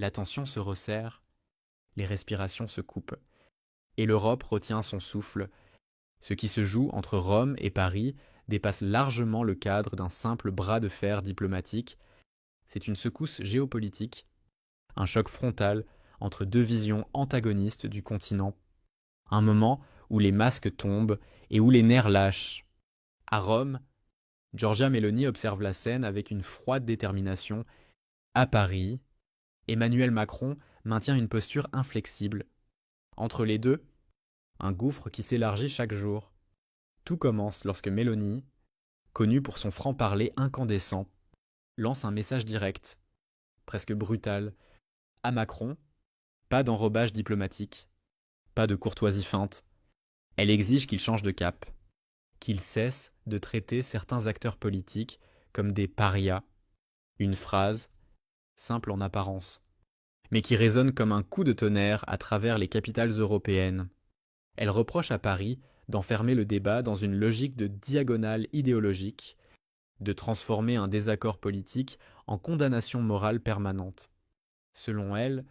La tension se resserre, les respirations se coupent, et l'Europe retient son souffle. Ce qui se joue entre Rome et Paris dépasse largement le cadre d'un simple bras de fer diplomatique. C'est une secousse géopolitique, un choc frontal entre deux visions antagonistes du continent. Un moment où les masques tombent et où les nerfs lâchent. À Rome, Giorgia Meloni observe la scène avec une froide détermination. À Paris, Emmanuel Macron maintient une posture inflexible. Entre les deux, un gouffre qui s'élargit chaque jour. Tout commence lorsque Meloni, connue pour son franc-parler incandescent, lance un message direct, presque brutal, à Macron, pas d'enrobage diplomatique, pas de courtoisie feinte. Elle exige qu'il change de cap, qu'il cesse de traiter certains acteurs politiques comme des parias. Une phrase, simple en apparence, mais qui résonne comme un coup de tonnerre à travers les capitales européennes. Elle reproche à Paris d'enfermer le débat dans une logique de diagonale idéologique, de transformer un désaccord politique en condamnation morale permanente. Selon elle,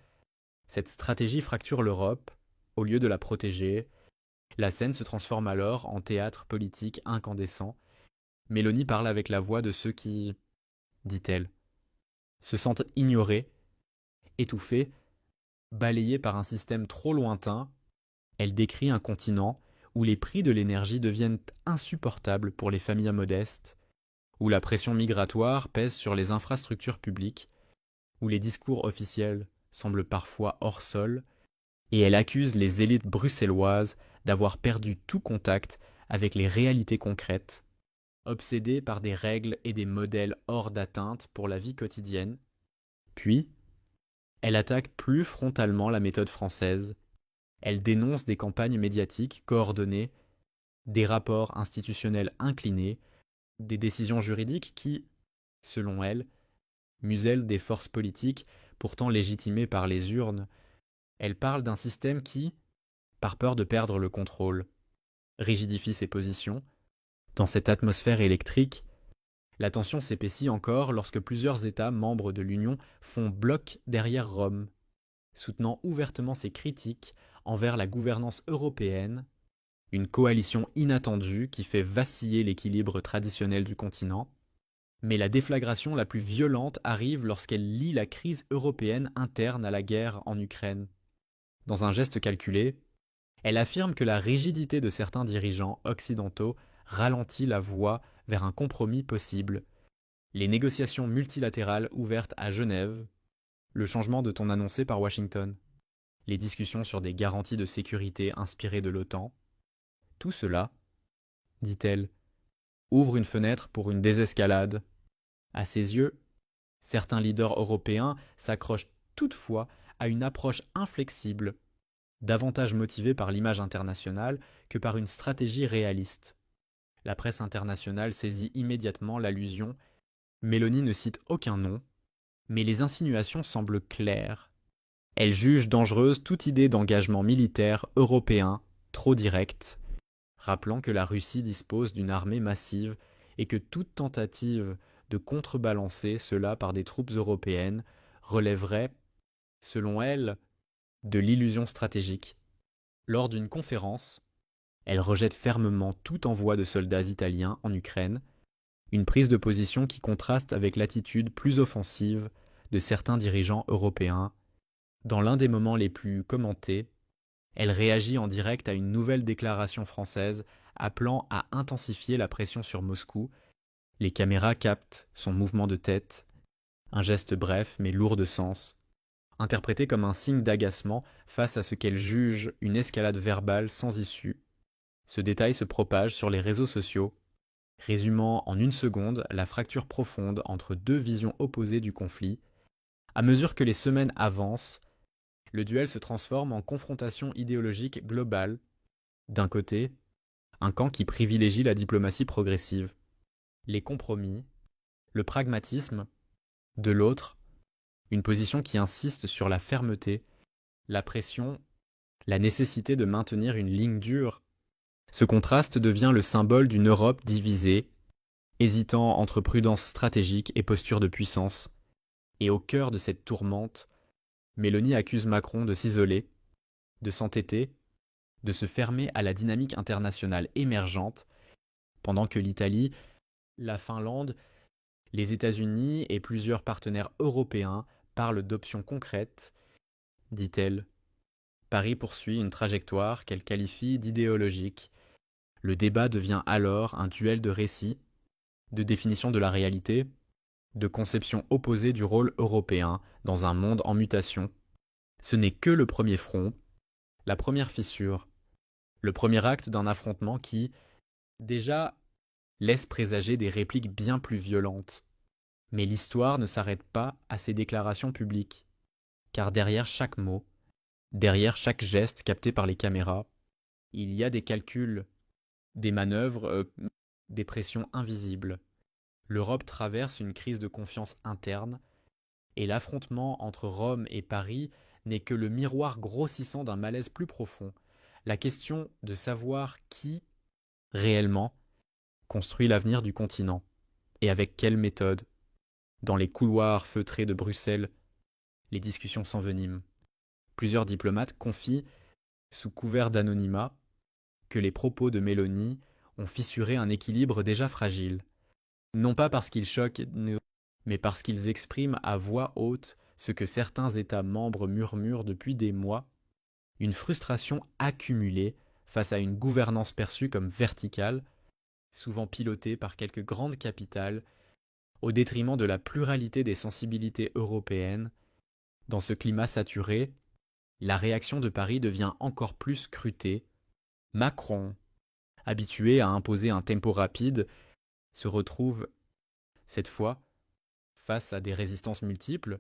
cette stratégie fracture l'Europe, au lieu de la protéger. La scène se transforme alors en théâtre politique incandescent. Mélanie parle avec la voix de ceux qui, dit-elle, se sentent ignorés, étouffés, balayés par un système trop lointain. Elle décrit un continent où les prix de l'énergie deviennent insupportables pour les familles modestes, où la pression migratoire pèse sur les infrastructures publiques, où les discours officiels semblent parfois hors sol, et elle accuse les élites bruxelloises d'avoir perdu tout contact avec les réalités concrètes, obsédées par des règles et des modèles hors d'atteinte pour la vie quotidienne. Puis, elle attaque plus frontalement la méthode française. Elle dénonce des campagnes médiatiques coordonnées, des rapports institutionnels inclinés, des décisions juridiques qui, selon elle, musellent des forces politiques pourtant légitimées par les urnes. Elle parle d'un système qui, par peur de perdre le contrôle, rigidifie ses positions. Dans cette atmosphère électrique, la tension s'épaissit encore lorsque plusieurs États membres de l'Union font bloc derrière Rome, soutenant ouvertement ses critiques envers la gouvernance européenne, une coalition inattendue qui fait vaciller l'équilibre traditionnel du continent. Mais la déflagration la plus violente arrive lorsqu'elle lie la crise européenne interne à la guerre en Ukraine. Dans un geste calculé, elle affirme que la rigidité de certains dirigeants occidentaux ralentit la voie vers un compromis possible. Les négociations multilatérales ouvertes à Genève, le changement de ton annoncé par Washington, les discussions sur des garanties de sécurité inspirées de l'OTAN, tout cela, dit-elle, ouvre une fenêtre pour une désescalade. À ses yeux, certains leaders européens s'accrochent toutefois à une approche inflexible, davantage motivée par l'image internationale que par une stratégie réaliste. La presse internationale saisit immédiatement l'allusion. Meloni ne cite aucun nom, mais les insinuations semblent claires. Elle juge dangereuse toute idée d'engagement militaire européen trop direct, rappelant que la Russie dispose d'une armée massive et que toute tentative de contrebalancer cela par des troupes européennes relèverait, selon elle, de l'illusion stratégique. Lors d'une conférence, elle rejette fermement tout envoi de soldats italiens en Ukraine, une prise de position qui contraste avec l'attitude plus offensive de certains dirigeants européens. Dans l'un des moments les plus commentés, elle réagit en direct à une nouvelle déclaration française appelant à intensifier la pression sur Moscou. Les caméras captent son mouvement de tête, un geste bref mais lourd de sens, interprété comme un signe d'agacement face à ce qu'elle juge une escalade verbale sans issue. Ce détail se propage sur les réseaux sociaux, résumant en une seconde la fracture profonde entre deux visions opposées du conflit. À mesure que les semaines avancent, le duel se transforme en confrontation idéologique globale. D'un côté, un camp qui privilégie la diplomatie progressive, les compromis, le pragmatisme. De l'autre, une position qui insiste sur la fermeté, la pression, la nécessité de maintenir une ligne dure. Ce contraste devient le symbole d'une Europe divisée, hésitant entre prudence stratégique et posture de puissance. Et au cœur de cette tourmente, Mélanie accuse Macron de s'isoler, de s'entêter, de se fermer à la dynamique internationale émergente, pendant que l'Italie, la Finlande, les États-Unis et plusieurs partenaires européens parlent d'options concrètes, dit-elle. Paris poursuit une trajectoire qu'elle qualifie d'idéologique. Le débat devient alors un duel de récits, de définition de la réalité, de conception opposée du rôle européen dans un monde en mutation. Ce n'est que le premier front, la première fissure, le premier acte d'un affrontement qui, déjà, laisse présager des répliques bien plus violentes. Mais l'histoire ne s'arrête pas à ces déclarations publiques, car derrière chaque mot, derrière chaque geste capté par les caméras, il y a des calculs, des manœuvres, des pressions invisibles. L'Europe traverse une crise de confiance interne, et l'affrontement entre Rome et Paris n'est que le miroir grossissant d'un malaise plus profond. La question de savoir qui, réellement, construit l'avenir du continent, et avec quelle méthode. Dans les couloirs feutrés de Bruxelles, les discussions s'enveniment. Plusieurs diplomates confient, sous couvert d'anonymat, que les propos de Mélanie ont fissuré un équilibre déjà fragile. Non pas parce qu'ils choquent, mais parce qu'ils expriment à voix haute ce que certains États membres murmurent depuis des mois, une frustration accumulée face à une gouvernance perçue comme verticale, souvent pilotée par quelques grandes capitales, au détriment de la pluralité des sensibilités européennes. Dans ce climat saturé, la réaction de Paris devient encore plus scrutée. Macron, habitué à imposer un tempo rapide, se retrouve, cette fois, face à des résistances multiples.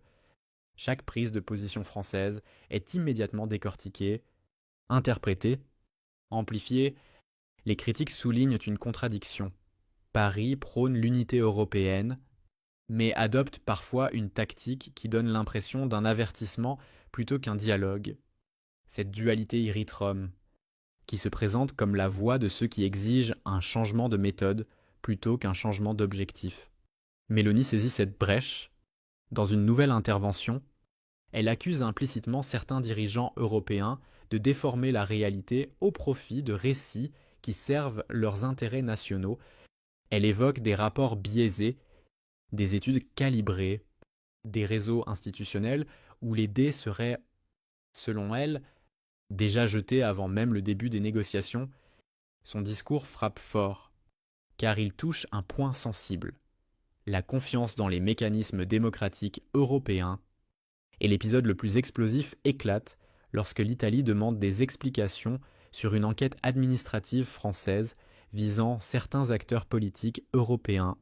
Chaque prise de position française est immédiatement décortiquée, interprétée, amplifiée. Les critiques soulignent une contradiction. Paris prône l'unité européenne, mais adopte parfois une tactique qui donne l'impression d'un avertissement plutôt qu'un dialogue. Cette dualité irrite Rome, qui se présente comme la voix de ceux qui exigent un changement de méthode plutôt qu'un changement d'objectif. Mélanie saisit cette brèche. Dans une nouvelle intervention, elle accuse implicitement certains dirigeants européens de déformer la réalité au profit de récits qui servent leurs intérêts nationaux. Elle évoque des rapports biaisés, des études calibrées, des réseaux institutionnels où les dés seraient, selon elle, déjà jetés avant même le début des négociations. Son discours frappe fort, car il touche un point sensible, la confiance dans les mécanismes démocratiques européens, et l'épisode le plus explosif éclate lorsque l'Italie demande des explications sur une enquête administrative française visant certains acteurs politiques européens.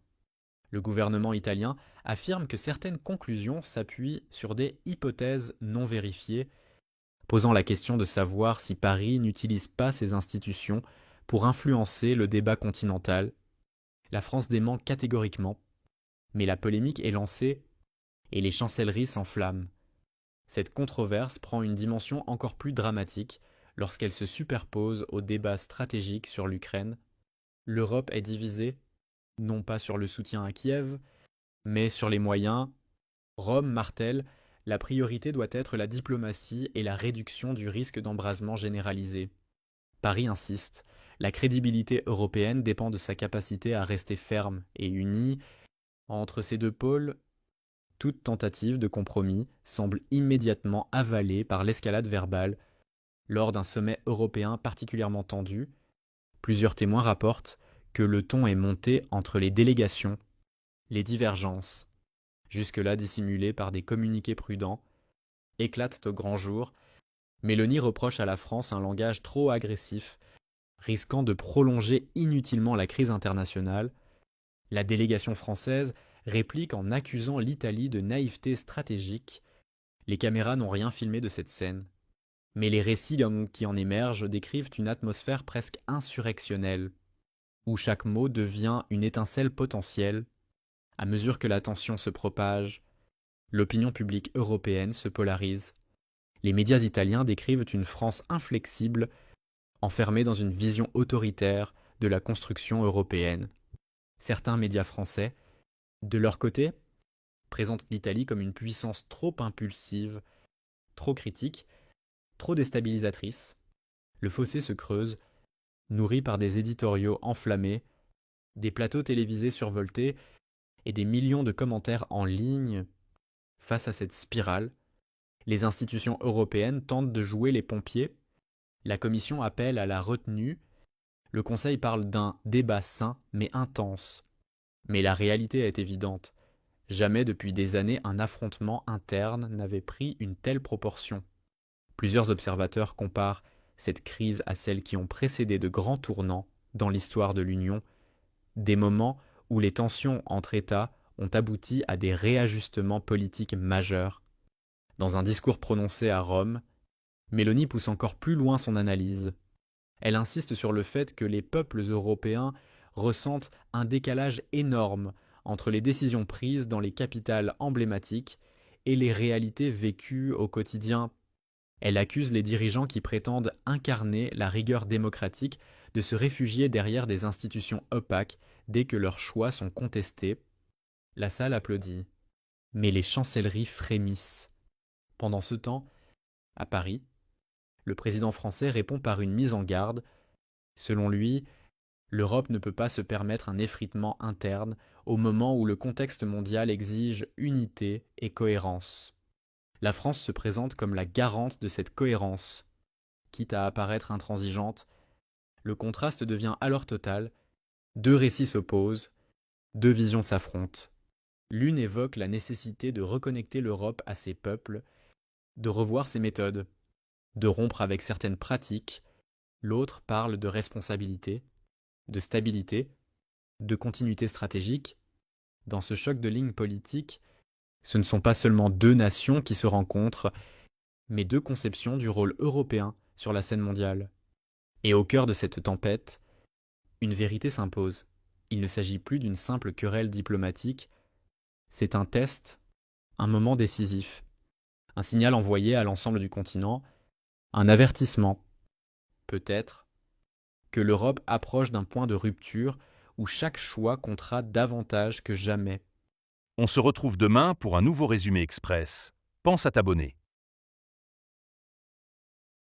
Le gouvernement italien affirme que certaines conclusions s'appuient sur des hypothèses non vérifiées, posant la question de savoir si Paris n'utilise pas ses institutions pour influencer le débat continental. La France dément catégoriquement, mais la polémique est lancée et les chancelleries s'enflamment. Cette controverse prend une dimension encore plus dramatique lorsqu'elle se superpose au débat stratégique sur l'Ukraine. L'Europe est divisée, non pas sur le soutien à Kiev, mais sur les moyens. Rome martèle, la priorité doit être la diplomatie et la réduction du risque d'embrasement généralisé. Paris insiste, la crédibilité européenne dépend de sa capacité à rester ferme et unie. Entre ces deux pôles, toute tentative de compromis semble immédiatement avalée par l'escalade verbale. Lors d'un sommet européen particulièrement tendu, plusieurs témoins rapportent que le ton est monté entre les délégations. Les divergences, jusque-là dissimulées par des communiqués prudents, éclatent au grand jour. Mélanie reproche à la France un langage trop agressif, risquant de prolonger inutilement la crise internationale. La délégation française réplique en accusant l'Italie de naïveté stratégique. Les caméras n'ont rien filmé de cette scène, mais les récits qui en émergent décrivent une atmosphère presque insurrectionnelle, où chaque mot devient une étincelle potentielle. À mesure que la tension se propage, l'opinion publique européenne se polarise. Les médias italiens décrivent une France inflexible, enfermée dans une vision autoritaire de la construction européenne. Certains médias français, de leur côté, présentent l'Italie comme une puissance trop impulsive, trop critiques, trop déstabilisatrices. Le fossé se creuse, nourri par des éditoriaux enflammés, des plateaux télévisés survoltés et des millions de commentaires en ligne. Face à cette spirale, les institutions européennes tentent de jouer les pompiers. La Commission appelle à la retenue. Le Conseil parle d'un débat sain mais intense. Mais la réalité est évidente. Jamais depuis des années un affrontement interne n'avait pris une telle proportion. Plusieurs observateurs comparent cette crise à celles qui ont précédé de grands tournants dans l'histoire de l'Union, des moments où les tensions entre États ont abouti à des réajustements politiques majeurs. Dans un discours prononcé à Rome, Mélanie pousse encore plus loin son analyse. Elle insiste sur le fait que les peuples européens ressentent un décalage énorme entre les décisions prises dans les capitales emblématiques et les réalités vécues au quotidien. Elle accuse les dirigeants qui prétendent incarner la rigueur démocratique de se réfugier derrière des institutions opaques dès que leurs choix sont contestés. La salle applaudit, mais les chancelleries frémissent. Pendant ce temps, à Paris, le président français répond par une mise en garde. Selon lui, l'Europe ne peut pas se permettre un effritement interne au moment où le contexte mondial exige unité et cohérence. La France se présente comme la garante de cette cohérence. Quitte à apparaître intransigeante, le contraste devient alors total. Deux récits s'opposent, deux visions s'affrontent. L'une évoque la nécessité de reconnecter l'Europe à ses peuples, de revoir ses méthodes, de rompre avec certaines pratiques. L'autre parle de responsabilité, de stabilité, de continuité stratégique. Dans ce choc de lignes politiques, ce ne sont pas seulement deux nations qui se rencontrent, mais deux conceptions du rôle européen sur la scène mondiale. Et au cœur de cette tempête, une vérité s'impose. Il ne s'agit plus d'une simple querelle diplomatique, c'est un test, un moment décisif, un signal envoyé à l'ensemble du continent, un avertissement, peut-être, que l'Europe approche d'un point de rupture où chaque choix comptera davantage que jamais. On se retrouve demain pour un nouveau résumé express. Pense à t'abonner.